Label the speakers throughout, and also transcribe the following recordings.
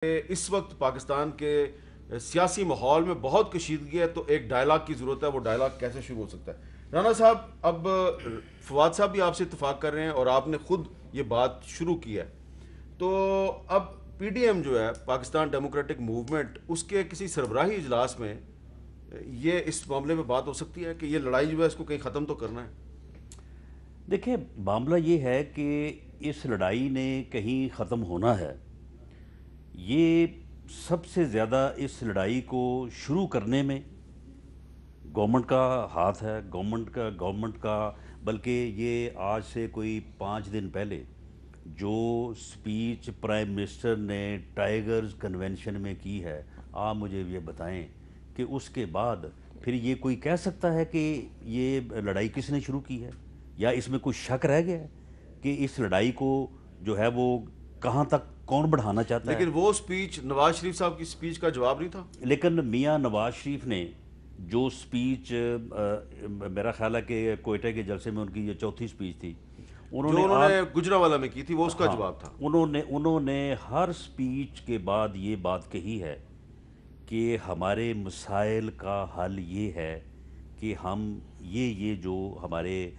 Speaker 1: اس وقت پاکستان کے سیاسی ماحول میں بہت کشیدگی ہے، تو ایک ڈائلاگ کی ضرورت ہے۔ وہ ڈائلاگ کیسے شروع ہو سکتا ہے؟ رانا صاحب، اب فواد صاحب بھی آپ سے اتفاق کر رہے ہیں اور آپ نے خود یہ بات شروع کی ہے، تو اب پی ڈی ایم جو ہے پاکستان ڈیموکریٹک موومنٹ، اس کے کسی سربراہی اجلاس میں یہ اس معاملے میں بات ہو سکتی ہے کہ یہ لڑائی جو ہے اس کو کہیں ختم تو کرنا ہے؟
Speaker 2: دیکھیں، معاملہ یہ ہے کہ اس لڑائی نے کہیں ختم ہونا ہے۔ یہ سب سے زیادہ اس لڑائی کو شروع کرنے میں گورنمنٹ کا ہاتھ ہے، گورنمنٹ کا بلکہ یہ آج سے کوئی 5 دن پہلے جو سپیچ پرائم منسٹر نے ٹائیگرز کنونشن میں کی ہے، آپ مجھے یہ بتائیں کہ اس کے بعد پھر یہ کوئی کہہ سکتا ہے کہ یہ لڑائی کس نے شروع کی ہے، یا اس میں کوئی شک رہ گیا ہے کہ اس لڑائی کو جو ہے وہ کہاں تک کون بڑھانا چاہتا ہے؟
Speaker 1: لیکن وہ سپیچ نواز شریف صاحب کی سپیچ کا جواب نہیں تھا۔
Speaker 2: لیکن میاں نواز شریف نے جو سپیچ میرا خیال ہے کہ کوئٹہ کے جلسے میں ان کی یہ چوتھی سپیچ تھی،
Speaker 1: انہوں نے گجرانوالہ میں کی تھی، وہ اس کا جواب تھا۔
Speaker 2: انہوں نے ہر سپیچ کے بعد یہ بات کہی ہے کہ ہمارے مسائل کا حل یہ ہے کہ ہم یہ جو ہمارے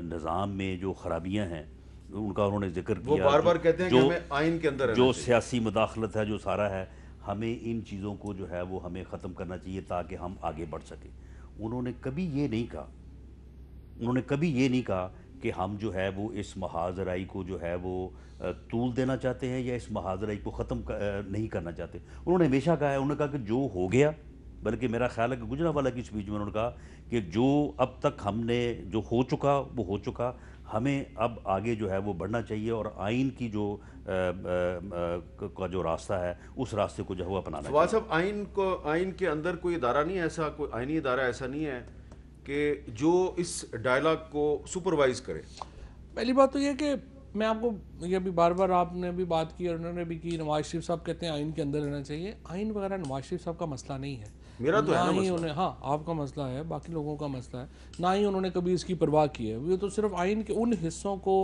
Speaker 2: نظام میں جو خرابیاں ہیں ان کا انہوں نے ذکر کیا۔
Speaker 1: وہ بار بار کہتے ہیں کہ ہمیں آئین کے اندر
Speaker 2: جو سیاسی مداخلت ہے، جو سارا ہے، ہمیں ان چیزوں کو جو ہے وہ ہمیں ختم کرنا چاہیے تاکہ ہم آگے بڑھ سکیں۔ انہوں نے کبھی یہ نہیں کہا کہ ہم جو ہے وہ اس محاذ رائی کو جو ہے وہ طول دینا چاہتے ہیں یا اس محاذ رائی کو ختم نہیں کرنا چاہتے۔ انہوں نے ہمیشہ کہا ہے، انہوں نے کہا کہ جو ہو گیا، بلکہ میرا خیال ہے کہ گجرانوالہ کی سپیچ میں انہوں نے کہا کہ جو اب تک ہم نے جو ہو چکا وہ ہو چکا، ہمیں اب آگے جو ہے وہ بڑھنا چاہیے اور آئین کی جو کا جو راستہ ہے اس راستے کو جو ہے وہ اپنانا چاہیے۔
Speaker 1: فواد صاحب، آئین کے اندر کوئی ادارہ نہیں ایسا، کوئی آئینی ادارہ ایسا نہیں ہے کہ جو اس ڈائلاگ کو سپروائز کرے؟
Speaker 3: پہلی بات تو یہ کہ میں آپ کو یہ بھی بار بار آپ نے بھی بات کی اور انہوں نے بھی کی، نواز شریف صاحب کہتے ہیں آئین کے اندر رہنا چاہیے۔ آئین وغیرہ نواز شریف صاحب کا مسئلہ نہیں ہے،
Speaker 1: میرا تو ہے نا
Speaker 3: مسئلہ، ہاں آپ کا مسئلہ ہے، باقی لوگوں کا مسئلہ ہے، نہ ہی انہوں نے کبھی اس کی پرواہ کی ہے۔ وہ تو صرف آئین کے ان حصوں کو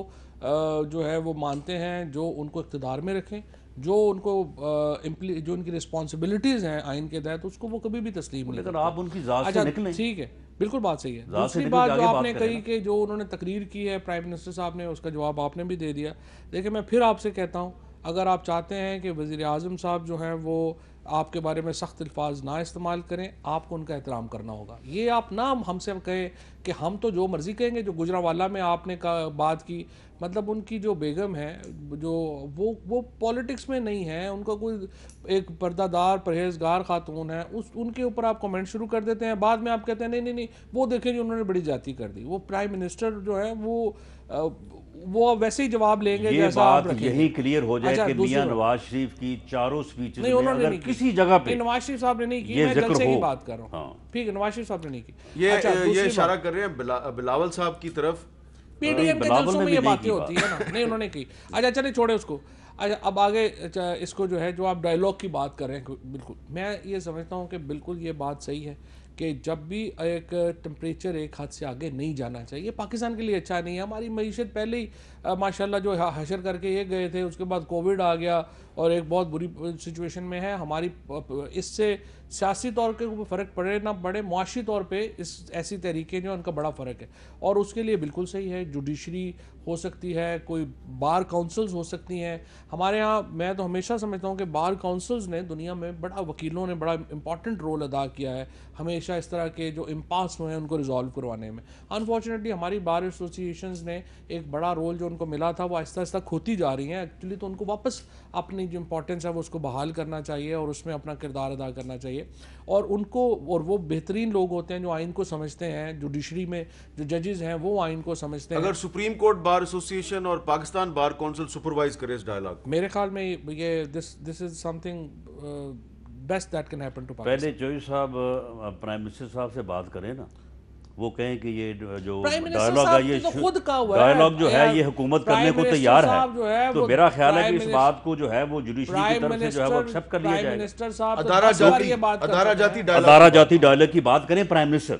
Speaker 3: جو ہے وہ مانتے ہیں جو ان کو اقتدار میں رکھیں، جو ان کو جو ان کی رسپانسبلٹیز ہیں آئین کے تحت، اس کو وہ کبھی بھی تسلیم نہیں کرتے۔
Speaker 2: آپ ان کی ذات سے نکلیں۔
Speaker 3: ٹھیک ہے، بالکل بات صحیح ہے۔ دوسری بات جو آپ نے کہی کہ جو انہوں نے تقریر کی ہے پرائم منسٹر صاحب نے، اس کا جواب آپ نے بھی دے دیا۔ دیکھیں، میں پھر آپ سے کہتا ہوں، اگر آپ چاہتے ہیں کہ وزیر اعظم صاحب جو ہیں وہ آپ کے بارے میں سخت الفاظ نہ استعمال کریں، آپ کو ان کا احترام کرنا ہوگا۔ یہ آپ نہ ہم سے کہیں کہ ہم تو جو مرضی کہیں گے۔ جو گجرانوالہ میں آپ نے بات کی، مطلب ان کی جو بیگم ہے، جو وہ پولیٹکس میں نہیں ہے، ان کا کوئی ایک پردہ دار پرہیزگار خاتون ہے، ان کے اوپر آپ کمنٹ شروع کر دیتے ہیں، بعد میں آپ کہتے ہیں نہیں وہ دیکھیں جو انہوں نے بڑی زیادتی کر دی۔ وہ پرائم منسٹر جو ہے وہ ویسے ہی جواب لیں گے
Speaker 2: یہ بات یہی کلیئر ہو جائے کہ میاں نواز شریف کی چاروں سپیچز میں اگر کسی جگہ پہ
Speaker 3: نواز شریف صاحب نے نہیں کی، میں جلسے کی بات کر رہا ہوں، ٹھیک ہے، نواز شریف صاحب نے نہیں کی۔
Speaker 1: یہ اشارہ کر رہے ہیں بلاول صاحب کی طرف،
Speaker 3: پی ڈی ایم کے جلسوں میں یہ باتیں ہوتی ہے نا، نہیں انہوں نے کی۔ اچھا چلیں چھوڑے اس کو۔ اچھا اب آگے اس کو جو ہے جو آپ ڈائلاگ کی بات کر رہے ہیں، بالکل میں یہ سمجھتا ہوں کہ بالکل یہ بات صحیح ہے کہ جب بھی ایک ٹمپریچر ایک حد سے آگے نہیں جانا چاہیے، پاکستان کے لیے اچھا نہیں ہے۔ ہماری معیشت پہلے ہی ماشاءاللہ جو حشر کر کے یہ گئے تھے، اس کے بعد کووڈ آ گیا اور ایک بہت بری سچویشن میں ہے ہماری۔ اس سے سیاسی طور پہ فرق پڑے نہ پڑے، معاشی طور پہ ایسی تحریکیں جو ان کا بڑا فرق ہے، اور اس کے لیے بالکل صحیح ہے۔ جوڈیشری ہو سکتی ہے، کوئی بار کونسلز ہو سکتی ہیں ہمارے ہاں۔ میں تو ہمیشہ سمجھتا ہوں کہ بار کونسلز نے دنیا میں وکیلوں نے بڑا امپورٹنٹ رول ادا کیا ہے ہمیشہ، اس طرح کے جو امپاس ہوئے ہیں ان کو ریزالو کروانے میں۔ انفارچونیٹلی ہماری بار ایسوسیشنز نے ایک بڑا رول جو ان کو ملا تھا وہ آہستہ آہستہ کھوتی جا رہی ہیں ایکچولی، تو ان کو واپس اپنی جو امپورٹنس ہے وہ اس کو بحال کرنا چاہیے اور اس میں اپنا کردار ادا کرنا چاہیے۔ اور ان کو، اور وہ بہترین لوگ ہوتے ہیں جو آئین کو سمجھتے ہیں، جوڈیشری میں جو ججز ہیں وہ آئین کو سمجھتے ہیں۔
Speaker 1: اگر سپریم کورٹ بار ایسوسیشن اور پاکستان بار کونسل سپروائز کرے اس ڈائلاگ،
Speaker 3: میرے خیال میں یہ this is something best that can happen to Pakistan.
Speaker 2: پہلے جوئی صاحب پرائم منسٹر صاحب سے بات کریں نا، وہ کہیں کہ یہ جو ڈائلاگ ہے، یہ ڈائلاگ جو ہے یہ حکومت کرنے کو تیار ہے، تو میرا خیال ہے کہ اس بات کو جو ہے وہ جوڈیشری کی طرف سے جو ہے وہ ایکسیپٹ کر لیا جائے گا۔ ادارہ جاتی ڈائلاگ کی بات کریں پرائم منسٹر،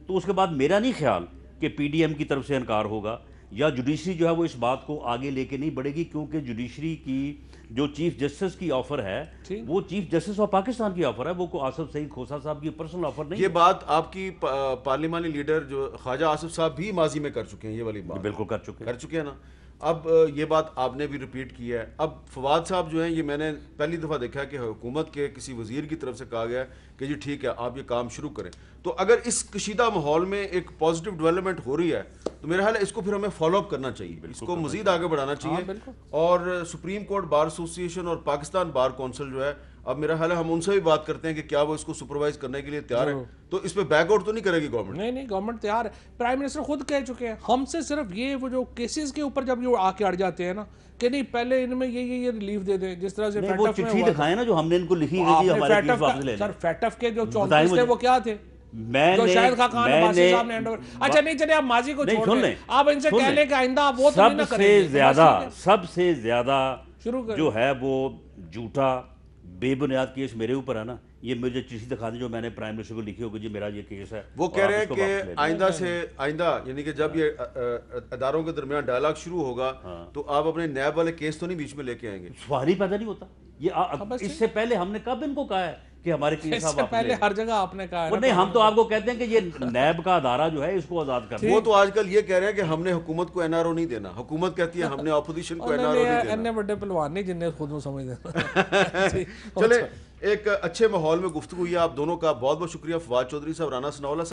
Speaker 2: تو اس کے بعد میرا نہیں خیال کہ پی ڈی ایم کی طرف سے انکار ہوگا، یا جوڈیشری جو ہے وہ اس بات کو آگے لے کے نہیں بڑھے گی، کیونکہ جوڈیشری کی جو چیف جسٹس کی آفر ہے وہ چیف جسٹس آف پاکستان کی آفر ہے، وہ کو آصف سعید کھوسا صاحب کی پرسنل آفر نہیں۔
Speaker 1: یہ بات آپ کی پارلیمانی لیڈر جو خواجہ آصف صاحب بھی ماضی میں کر چکے ہیں، یہ والی بات
Speaker 2: بالکل کر چکے
Speaker 1: ہیں نا۔ اب یہ بات آپ نے بھی ریپیٹ کی ہے۔ اب فواد صاحب جو ہیں، یہ میں نے پہلی دفعہ دیکھا کہ حکومت کے کسی وزیر کی طرف سے کہا گیا کہ جی ٹھیک ہے آپ یہ کام شروع کریں۔ تو اگر اس کشیدہ ماحول میں ایک پازیٹیو ڈیولپمنٹ ہو رہی ہے تو میرا خیال ہے اس کو پھر ہمیں فالو اپ کرنا چاہیے، اس کو مزید آگے بڑھانا چاہیے، اور سپریم کورٹ بار ایسوسی ایشن اور پاکستان بار کونسل جو ہے، اب میرا خیال ہے ہم ان سے بھی بات کرتے ہیں کہ کیا وہ اس کو سپروائز کرنے کے لیے تیار ہیں، تو اس پہ بیک آؤٹ تو نہیں کرے گی گورنمنٹ؟
Speaker 3: نہیں گورنمنٹ تیار ہے، پرائم منسٹر خود کہہ چکے ہیں، ہم سے صرف یہ وہ جو کیسز کے اوپر جب یہ آ کے اڑ جاتے ہیں نا کہ نہیں پہلے ان میں یہ ریلیف دے دیں، جس طرح سے
Speaker 2: وہ چٹھی دکھائیں نا جو ہم نے ان کو لکھی ہے کہ ہمارے کیس واپس لے لیں۔
Speaker 3: سر فیٹف کے جو 34 تھے وہ کیا تھے؟ جو شاہد خاقان عباسی صاحب نے ہینڈ اوور، اچھا نہیں چلے آپ ماضی کو چھوڑ دیں، آپ ان سے کہہ لیں کہ آئندہ آپ وہ تو نہیں نہ کریں گے۔
Speaker 2: سب سے زیادہ جو ہے وہ جھوٹا بے بنیاد کیس میرے اوپر ہے نا، یہ مجھے چٹھی دکھا دیں جو میں نے پرائم منسٹر کو لکھی ہوگی جی میرا یہ کیس ہے۔
Speaker 1: وہ کہہ رہے ہیں کہ آئندہ یعنی کہ جب یہ اداروں کے درمیان ڈائلاگ شروع ہوگا تو آپ اپنے نیب والے کیس تو نہیں بیچ میں لے کے آئیں گے؟
Speaker 2: سوال ہی پیدا نہیں ہوتا۔ یہ اس سے پہلے ہم نے کب ان کو کہا ہے کہ ہمارے کیس
Speaker 3: سے پہلے ہر جگہ آپ نے کہا ہے
Speaker 2: نہیں، ہم تو آپ کو کہتے ہیں کہ یہ نیب کا ادارہ جو ہے اس کو آزاد کر دیں۔
Speaker 1: وہ تو آج کل یہ کہہ رہے ہیں کہ ہم نے حکومت کو این آر او نہیں دینا، حکومت کہتی ہے ہم نے اپوزیشن کو این آر او نہیں دینا۔
Speaker 3: بڑے پہلوان نہیں جنہیں خود سمجھ دینا۔
Speaker 1: چلے ایک اچھے ماحول میں گفتگو ہوئی ہے، آپ دونوں کا بہت بہت شکریہ، فواد چودھری صاحب، رانا ثناء اللہ صاحب۔